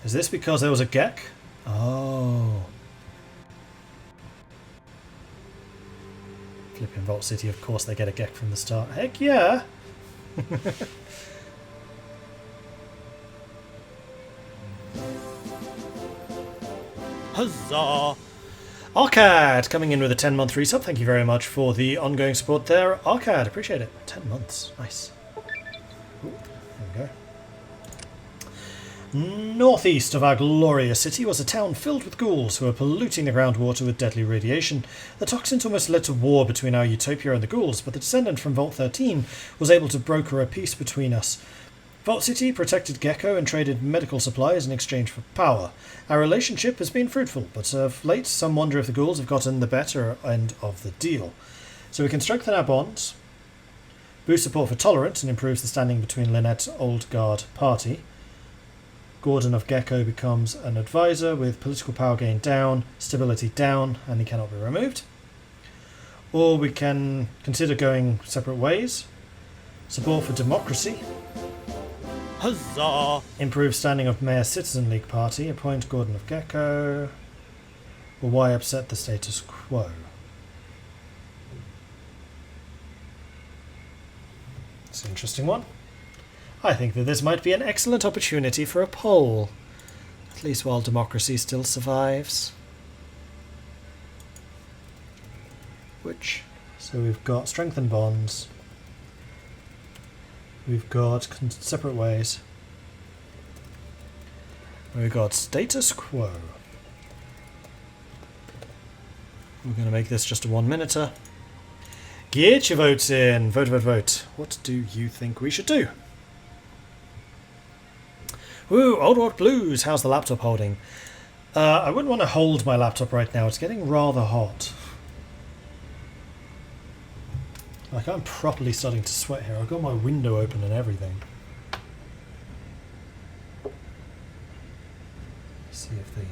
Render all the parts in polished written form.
Is this because there was a Gecko? Oh. Flipping Vault City, of course they get a Gecko from the start. Heck yeah! Huzzah! Arcad coming in with a 10-month resub. Thank you very much for the ongoing support there. Arcad, appreciate it. 10 months. Nice. Ooh, there we go. Northeast of our glorious city was a town filled with ghouls who were polluting the groundwater with deadly radiation. The toxins almost led to war between our utopia and the ghouls, but the descendant from Vault 13 was able to broker a peace between us. Vault City protected Gecko and traded medical supplies in exchange for power. Our relationship has been fruitful, but of late some wonder if the ghouls have gotten the better end of the deal. So we can strengthen our bonds, boost support for tolerance, and improves the standing between Lynette's old guard party. Gordon of Gecko becomes an advisor with political power gain down, stability down, and he cannot be removed. Or we can consider going separate ways. Support for democracy. Huzzah! Improve standing of Mayor Citizen League Party. Appoint Gordon of Gecko. Or why upset the status quo? It's an interesting one. I think that this might be an excellent opportunity for a poll. At least while democracy still survives. So we've got strengthen bonds. We've got separate ways. We've got status quo. We're going to make this just a 1-minuter. Get your votes in. Vote, vote, vote. What do you think we should do? Woo, Old World Blues. How's the laptop holding? I wouldn't want to hold my laptop right now. It's getting rather hot. Like, I'm properly starting to sweat here. I've got my window open and everything. Let's see if the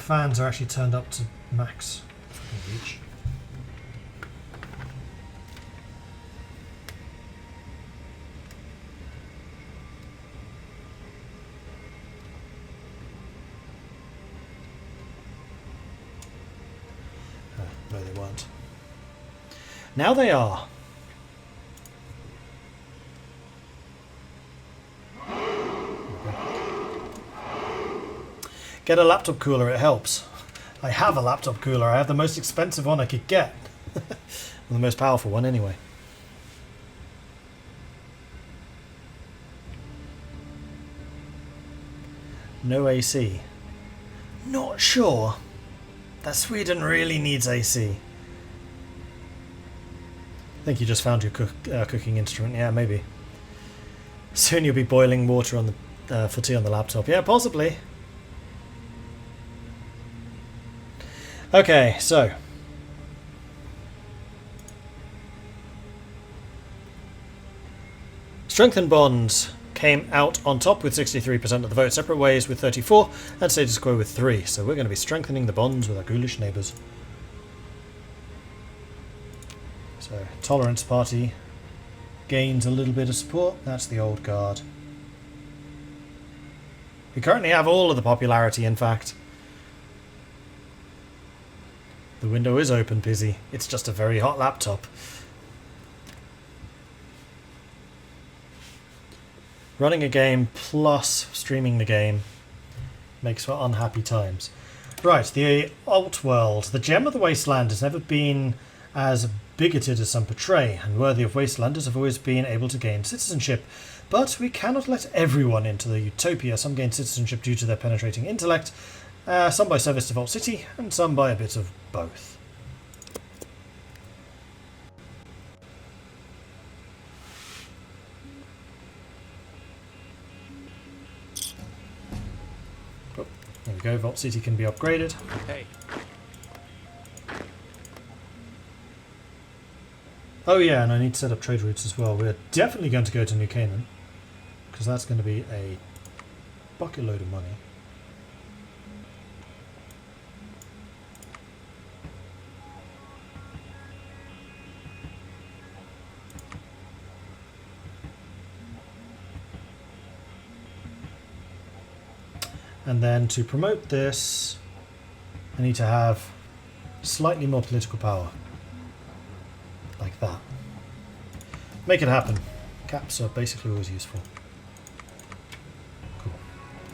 fans are actually turned up to max reach. No, they weren't. Now they are. Get a laptop cooler, it helps. I have a laptop cooler. I have the most expensive one I could get. The most powerful one anyway. No AC. Not sure that Sweden really needs AC. I think you just found your cooking instrument. Yeah, maybe. Soon you'll be boiling water on the for tea on the laptop. Yeah, possibly. Okay, so Strengthen Bonds came out on top with 63% of the vote. Separate Ways with 34 and Status Quo with 3. So we're going to be strengthening the bonds with our ghoulish neighbours. So Tolerance Party gains a little bit of support. That's the old guard. We currently have all of the popularity, in fact. The window is open, Pizzy. It's just a very hot laptop. Running a game plus streaming the game makes for unhappy times. Right, the alt world. The gem of the wasteland has never been as bigoted as some portray, and worthy of wastelanders have always been able to gain citizenship. But we cannot let everyone into the utopia. Some gain citizenship due to their penetrating intellect, some by service to Vault City, and some by a bit of both. Oh, there we go, Vault City can be upgraded. Hey. Oh yeah, and I need to set up trade routes as well. We're definitely going to go to New Canaan, because that's going to be a bucket load of money. And then to promote this, I need to have slightly more political power. Like that. Make it happen. Caps are basically always useful. Cool.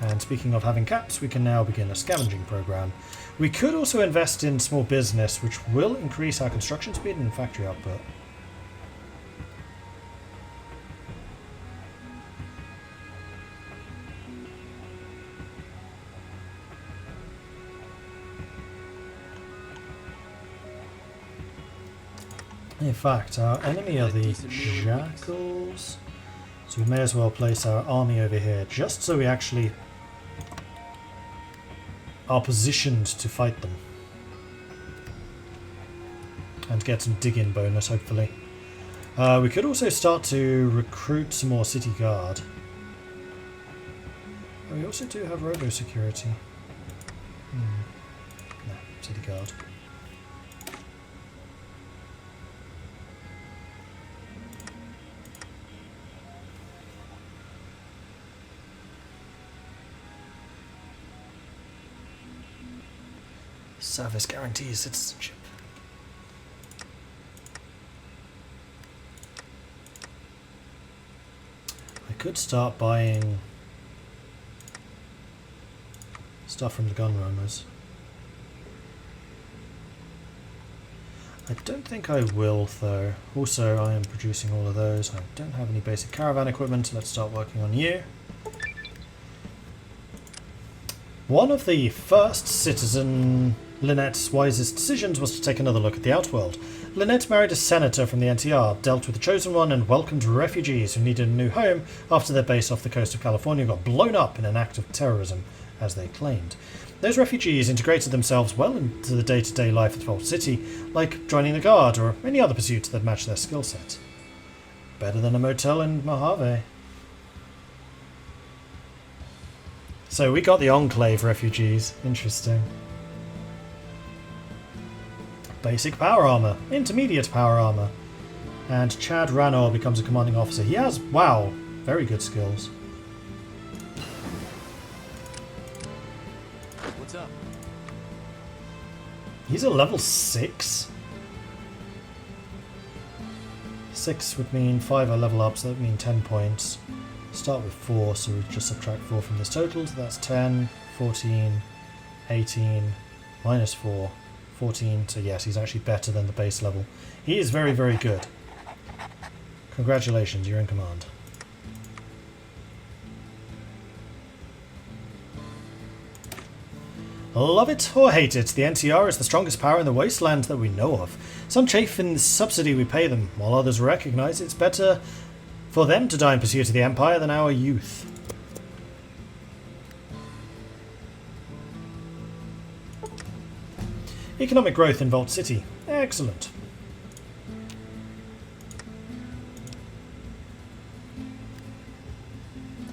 And speaking of having caps, we can now begin a scavenging program. We could also invest in small business, which will increase our construction speed and factory output. In fact, our enemy are the jackals, so we may as well place our army over here, just so we actually are positioned to fight them. And get some dig-in bonus, hopefully. We could also start to recruit some more city guard. Oh, we also do have robo-security. No, city guard. Service guarantees citizenship. I could start buying stuff from the gun roamers. I don't think I will though. Also, I am producing all of those. I don't have any basic caravan equipment, so let's start working on you. One of the first citizen Lynette's wisest decisions was to take another look at the outworld. Lynette married a senator from the NTR, dealt with the Chosen One, and welcomed refugees who needed a new home after their base off the coast of California got blown up in an act of terrorism, as they claimed. Those refugees integrated themselves well into the day-to-day life of Vault City, like joining the Guard or any other pursuit that matched their skill set. Better than a motel in Mojave. So we got the Enclave refugees. Interesting. Basic power armor, intermediate power armor. And Chad Ranor becomes a commanding officer. He has, wow, very good skills. What's up? He's a level 6? 6 would mean 5 are level up, so that would mean 10 points. Start with 4, so we just subtract 4 from this total, so that's 10, 14, 18, minus 4, 14, so yes, he's actually better than the base level. He is very, very good. Congratulations, you're in command. Love it or hate it, the NTR is the strongest power in the wasteland that we know of. Some chafe in the subsidy we pay them, while others recognise it's better for them to die in pursuit of the Empire than our youth. Economic growth in Vault City. Excellent.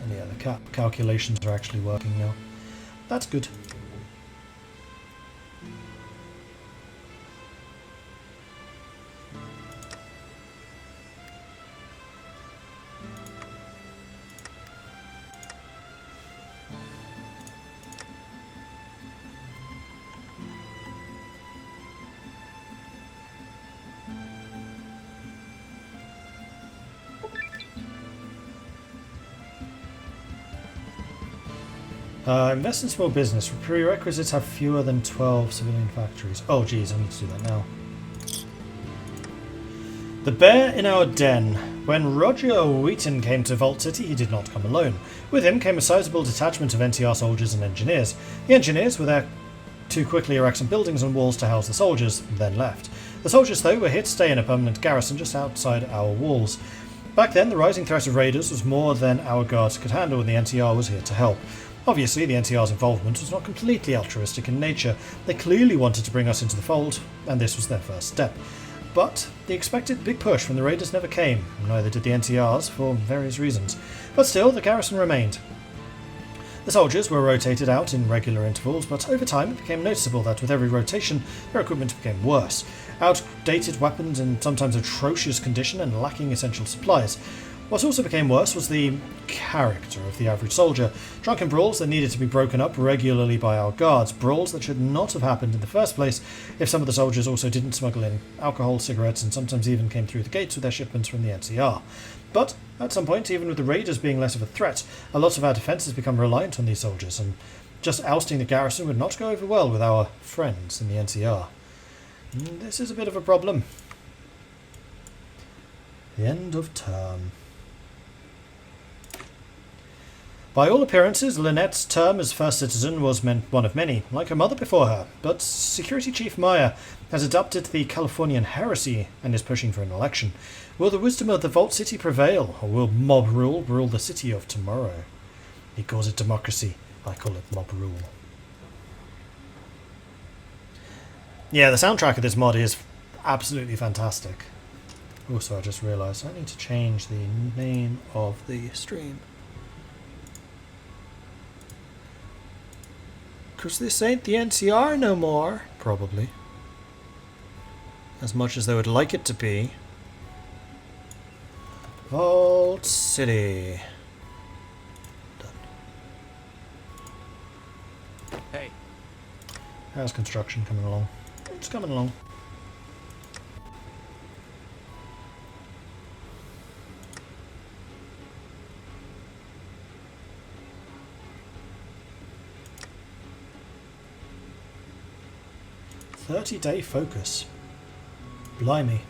And yeah, the calculations are actually working now. That's good. Invest in small business. Prerequisites have fewer than 12 civilian factories. Oh geez, I need to do that now. The bear in our den. When Roger Wheaton came to Vault City, he did not come alone. With him came a sizable detachment of NTR soldiers and engineers. The engineers were there to quickly erect some buildings and walls to house the soldiers, then left. The soldiers, though, were here to stay in a permanent garrison just outside our walls. Back then, the rising threat of raiders was more than our guards could handle, and the NTR was here to help. Obviously, the NTR's involvement was not completely altruistic in nature. They clearly wanted to bring us into the fold, and this was their first step. But the expected big push from the raiders never came, and neither did the NTRs, for various reasons. But still, the garrison remained. The soldiers were rotated out in regular intervals, but over time it became noticeable that with every rotation, their equipment became worse. Outdated weapons in sometimes atrocious condition and lacking essential supplies. What also became worse was the character of the average soldier. Drunken brawls that needed to be broken up regularly by our guards. Brawls that should not have happened in the first place if some of the soldiers also didn't smuggle in alcohol, cigarettes, and sometimes even came through the gates with their shipments from the NCR. But at some point, even with the raiders being less of a threat, a lot of our defences become reliant on these soldiers, and just ousting the garrison would not go over well with our friends in the NCR. This is a bit of a problem. The end of term. By all appearances, Lynette's term as first citizen was one of many, like her mother before her, but Security Chief Meyer has adopted the Californian heresy and is pushing for an election. Will the wisdom of the Vault City prevail, or will mob rule rule the city of tomorrow? He calls it democracy, I call it mob rule. Yeah, the soundtrack of this mod is absolutely fantastic. Also, I just realised I need to change the name of the stream. Because this ain't the NCR no more, probably. As much as they would like it to be. Vault City. Done. Hey. How's construction coming along? It's coming along. "30-day focus. Blimey.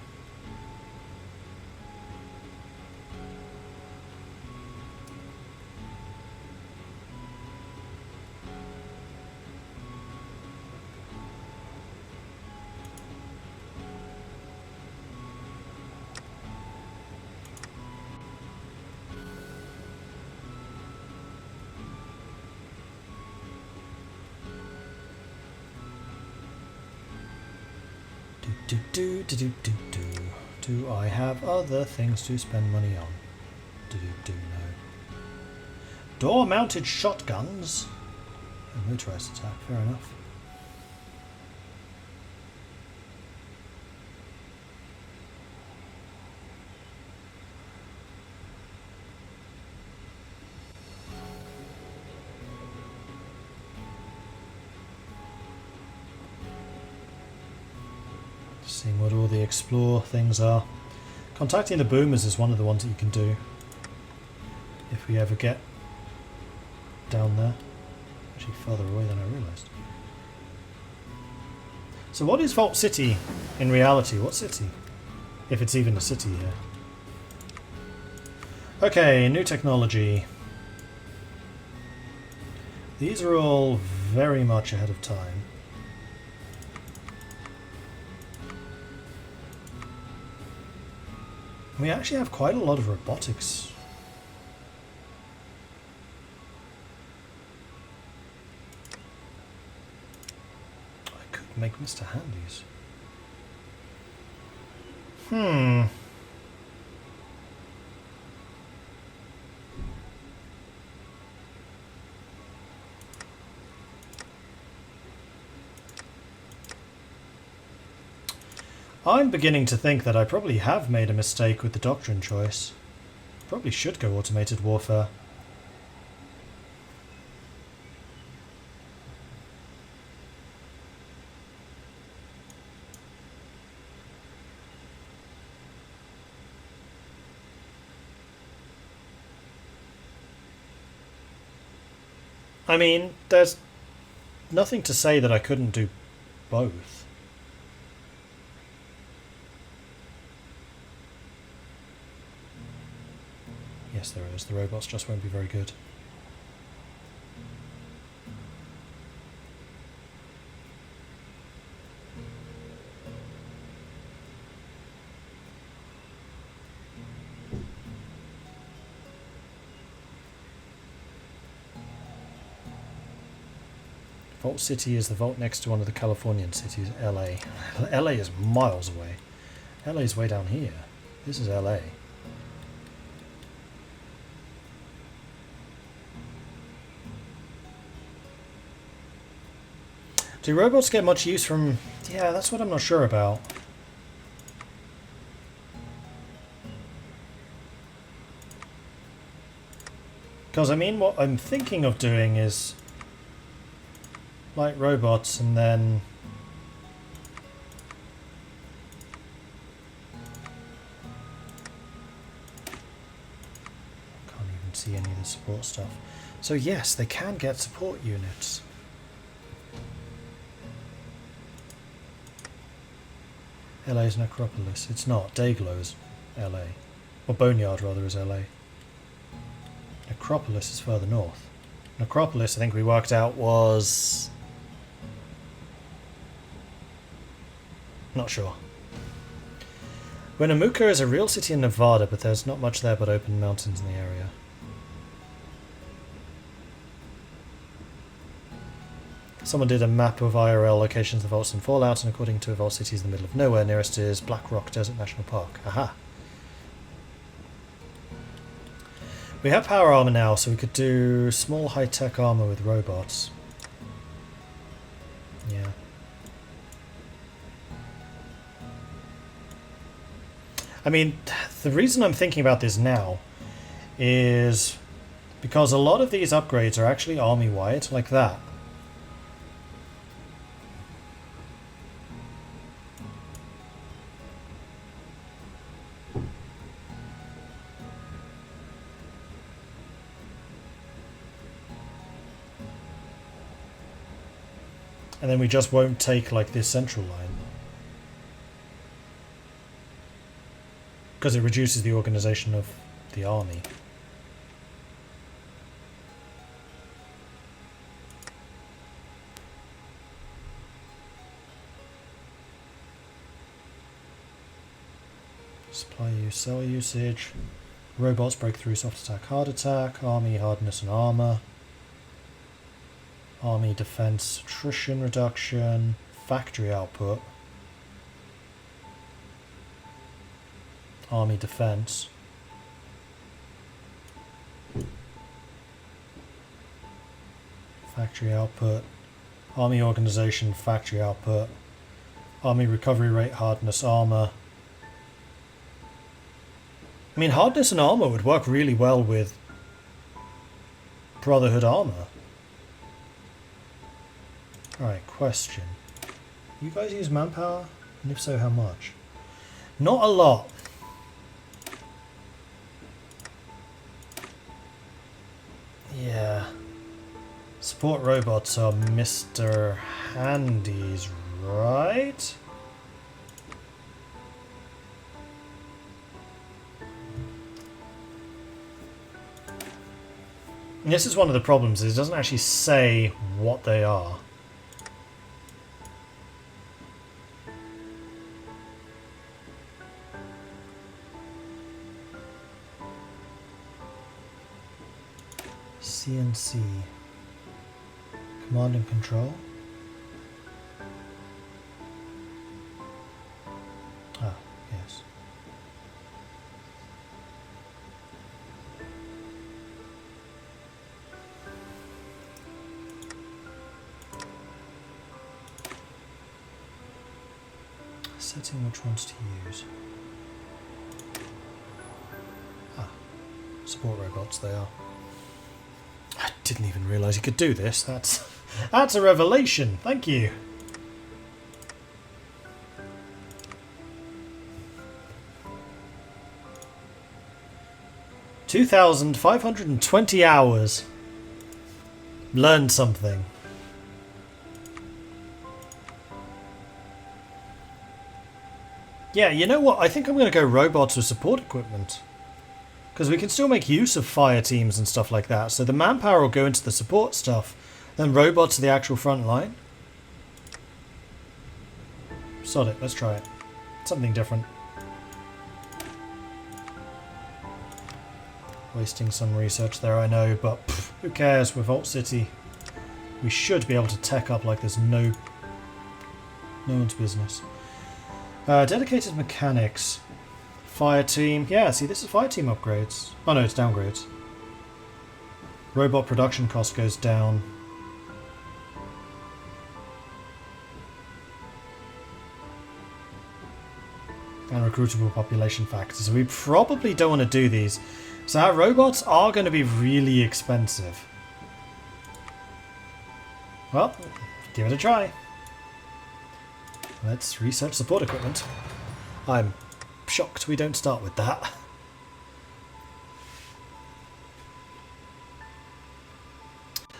Do I have other things to spend money on? No. Door-mounted shotguns. A motorized attack, fair enough. Seeing what all the explore things are. Contacting the boomers is one of the ones that you can do. If we ever get down there. Actually further away than I realised. So what is Vault City in reality? What city? If it's even a city here. Okay, new technology. These are all very much ahead of time. We actually have quite a lot of robotics. I could make Mr. Handy's. I'm beginning to think that I probably have made a mistake with the doctrine choice. Probably should go automated warfare. I mean, there's nothing to say that I couldn't do both. Yes, there is. The robots just won't be very good. Vault City is the vault next to one of the Californian cities, LA. LA is miles away. LA is way down here. This is LA. Do robots get much use from... Yeah, that's what I'm not sure about. Because I mean, what I'm thinking of doing is like robots and then can't even see any of the support stuff. So yes, they can get support units. LA's Necropolis. It's not. Dayglow's LA. Or Boneyard rather is LA. Necropolis is further north. Necropolis, I think we worked out, was... not sure. Winnemucca is a real city in Nevada, but there's not much there but open mountains in the area. Someone did a map of IRL locations of vaults and Fallout, and according to a vault city is in the middle of nowhere. Nearest is Black Rock Desert National Park. Aha! We have power armor now, so we could do small high-tech armor with robots. Yeah. I mean, the reason I'm thinking about this now is because a lot of these upgrades are actually army-wide, like that. And then we just won't take like this central line. Because it reduces the organisation of the army. Supply use, cell usage. Robots, breakthrough, soft attack, hard attack. Army, hardness and armour. Army defense, attrition reduction, factory output, army defense, factory output, army organization, factory output, army recovery rate, hardness, armor. I mean, hardness and armor would work really well with Brotherhood armor. Alright, question. You guys use manpower? And if so, how much? Not a lot. Yeah. Support robots are Mr. Handy's, right? And this is one of the problems, is it doesn't actually say what they are. CNC. Command and control. Ah, yes. Setting which ones to use. Ah, support robots they are. I didn't even realise you could do this. That's a revelation. Thank you. $2,520 hours. Learned something. Yeah, you know what? I think I'm going to go robots with support equipment. Because we can still make use of fire teams and stuff like that. So the manpower will go into the support stuff. Then robots are the actual front line. Sod it, let's try it. Something different. Wasting some research there, I know, but pff, who cares? We're Vault City. We should be able to tech up like there's no one's business. Dedicated mechanics. Fire team. Yeah, see, this is fire team upgrades. Oh no, it's downgrades. Robot production cost goes down. And recruitable population factors. We probably don't want to do these. So our robots are going to be really expensive. Well, give it a try. Let's research support equipment. I'm shocked we don't start with that.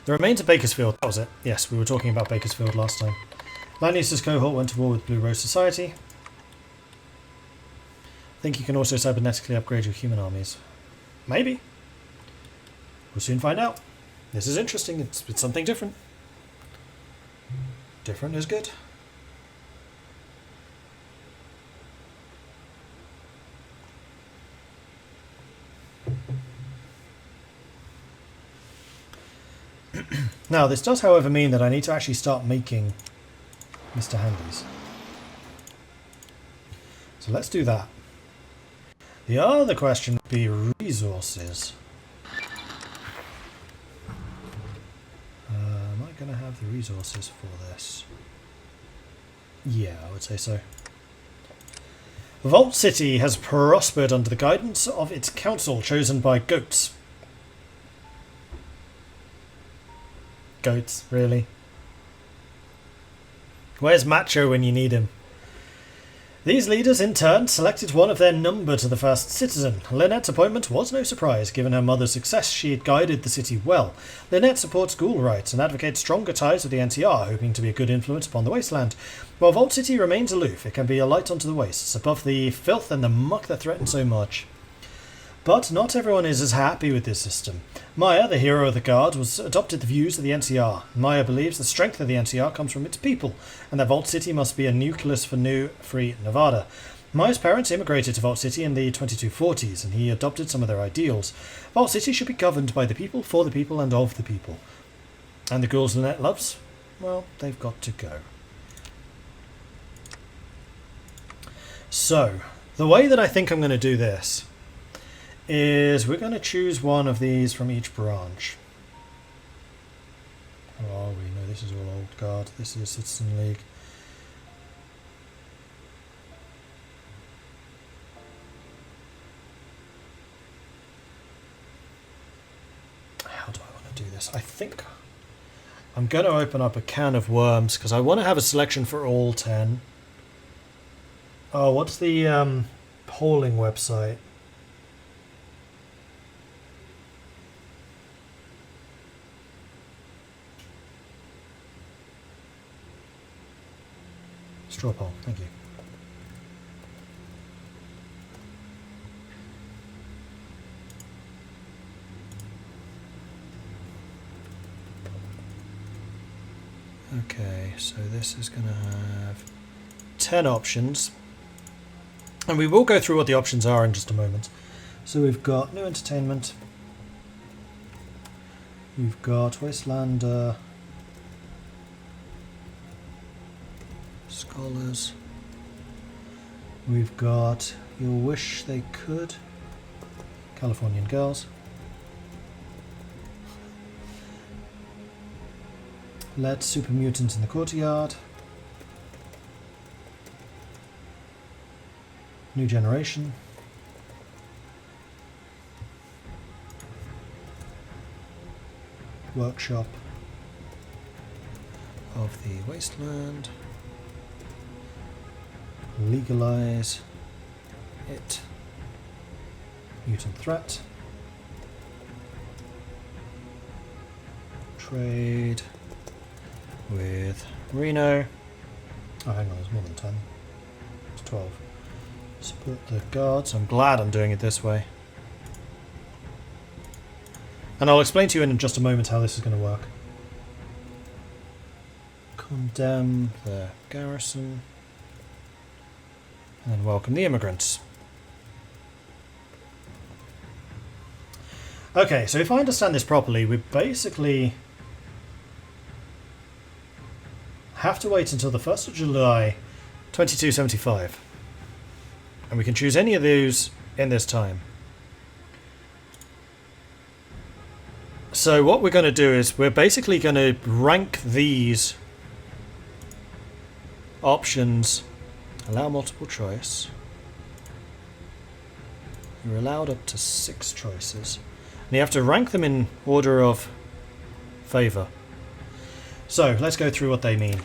The remains of Bakersfield. That was it. Yes, we were talking about Bakersfield last time. Lannister's cohort went to war with Blue Rose Society. I think you can also cybernetically upgrade your human armies. Maybe. We'll soon find out. This is interesting. It's something different. Different is good. Now, this does, however, mean that I need to actually start making Mr. Handies. So let's do that. The other question would be resources. Am I going to have the resources for this? Yeah, I would say so. Vault City has prospered under the guidance of its council, chosen by goats. Goats, really? Where's Macho when you need him? These leaders, in turn, selected one of their number to the first citizen. Lynette's appointment was no surprise. Given her mother's success, she had guided the city well. Lynette supports ghoul rights and advocates stronger ties with the NCR, hoping to be a good influence upon the wasteland. While Vault City remains aloof, it can be a light onto the wastes, above the filth and the muck that threaten so much. But not everyone is as happy with this system. Maya, the hero of the Guard, adopted the views of the NCR. Maya believes the strength of the NCR comes from its people, and that Vault City must be a nucleus for new, free Nevada. Maya's parents immigrated to Vault City in the 2240s, and he adopted some of their ideals. Vault City should be governed by the people, for the people, and of the people. And the ghouls Lynette loves? Well, they've got to go. So, the way that I think I'm going to do this is we're going to choose one of these from each branch. Where are we? No, this is all Old Guard. This is Citizen League. How do I want to do this? I think I'm going to open up a can of worms because I want to have a selection for all 10. Oh, what's the polling website? Straw poll, thank you. Okay, so this is going to have 10 options. And we will go through what the options are in just a moment. So we've got new entertainment. We've got Wastelander. Scholars. We've got You'll Wish They Could. Californian Girls. Let's Super Mutants in the Courtyard. New Generation. Workshop of the Wasteland. Legalize it. Mutant Threat. Trade with Reno. Oh, hang on, there's more than 10. It's 12. Support the guards. I'm glad I'm doing it this way. And I'll explain to you in just a moment how this is going to work. Condemn the garrison. And welcome the immigrants. Okay, so if I understand this properly, we basically have to wait until the 1st of July 2275. And we can choose any of those in this time. So what we're going to do is we're basically going to rank these options. Allow multiple choice. You're allowed up to 6 choices. And you have to rank them in order of favour. So, let's go through what they mean.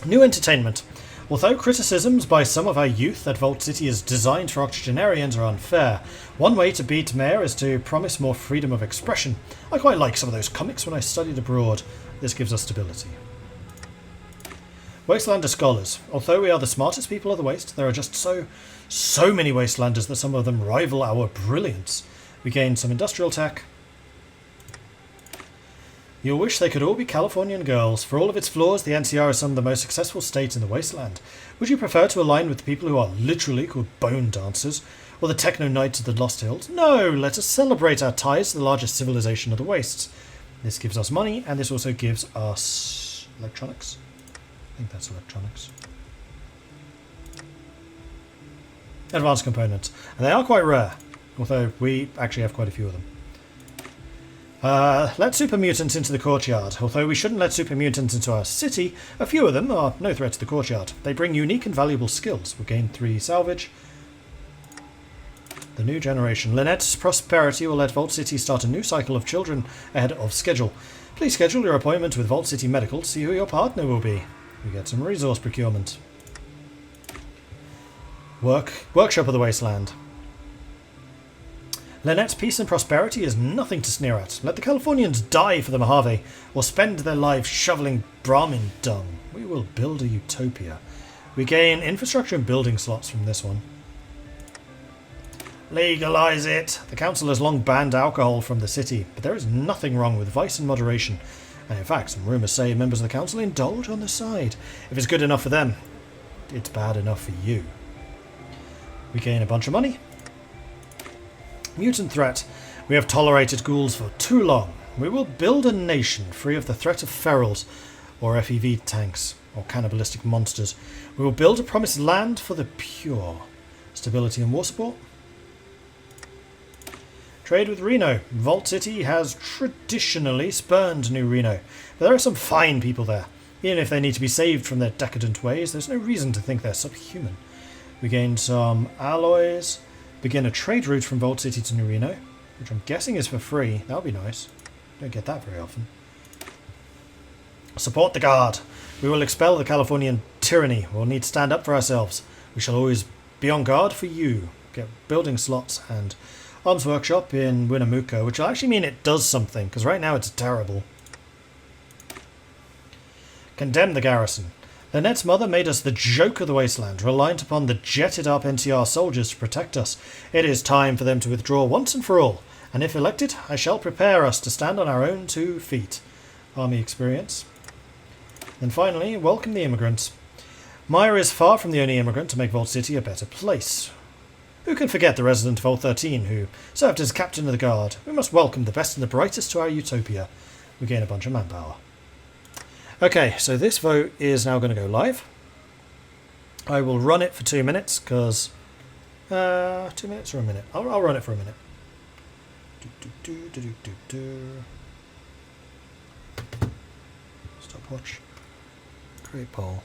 New entertainment. Although criticisms by some of our youth that Vault City is designed for octogenarians are unfair, one way to beat Mayor is to promise more freedom of expression. I quite like some of those comics when I studied abroad. This gives us stability. Wastelander Scholars. Although we are the smartest people of the Waste, there are just so many Wastelanders that some of them rival our brilliance. We gain some industrial tech. You'll wish they could all be Californian girls. For all of its flaws, the NCR is some of the most successful states in the wasteland. Would you prefer to align with the people who are literally called bone dancers, or the techno knights of the Lost Hills? No, let us celebrate our ties to the largest civilization of the wastes. This gives us money, and this also gives us electronics. I think that's electronics. Advanced components. And they are quite rare, although we actually have quite a few of them. Let super mutants into the courtyard. Although we shouldn't let super mutants into our city, a few of them are no threat to the courtyard. They bring unique and valuable skills. We'll gain 3 salvage. The new generation. Lynette's prosperity will let Vault City start a new cycle of children ahead of schedule. Please schedule your appointment with Vault City Medical to see who your partner will be. We get some resource procurement. Workshop of the Wasteland. Lynette's peace and prosperity is nothing to sneer at. Let the Californians die for the Mojave, or spend their lives shoveling Brahmin dung. We will build a utopia. We gain infrastructure and building slots from this one. Legalize it! The council has long banned alcohol from the city, but there is nothing wrong with vice and moderation. And in fact, some rumours say members of the council indulge on the side. If it's good enough for them, it's bad enough for you. We gain a bunch of money. Mutant threat. We have tolerated ghouls for too long. We will build a nation free of the threat of ferals, or FEV tanks, or cannibalistic monsters. We will build a promised land for the pure. Stability and war support. Trade with Reno. Vault City has traditionally spurned New Reno, but there are some fine people there. Even if they need to be saved from their decadent ways, there's no reason to think they're subhuman. We gain some alloys. Begin a trade route from Vault City to New Reno, which I'm guessing is for free. That would be nice. Don't get that very often. Support the Guard. We will expel the Californian tyranny. We'll need to stand up for ourselves. We shall always be on guard for you. Get building slots and arms workshop in Winnemucca, which will actually mean it does something, because right now it's terrible. Condemn the garrison. Lynette's mother made us the joke of the wasteland, reliant upon the jetted-up NCR soldiers to protect us. It is time for them to withdraw once and for all, and if elected, I shall prepare us to stand on our own 2 feet. Army experience. And finally, welcome the immigrants. Maya is far from the only immigrant to make Vault City a better place. Who can forget the resident of Vault 13 who served as captain of the guard? We must welcome the best and the brightest to our utopia. We gain a bunch of manpower. Okay, so this vote is now going to go live. I will run it for 2 minutes, because... 2 minutes or a minute? I'll run it for a minute. Stopwatch. Create poll.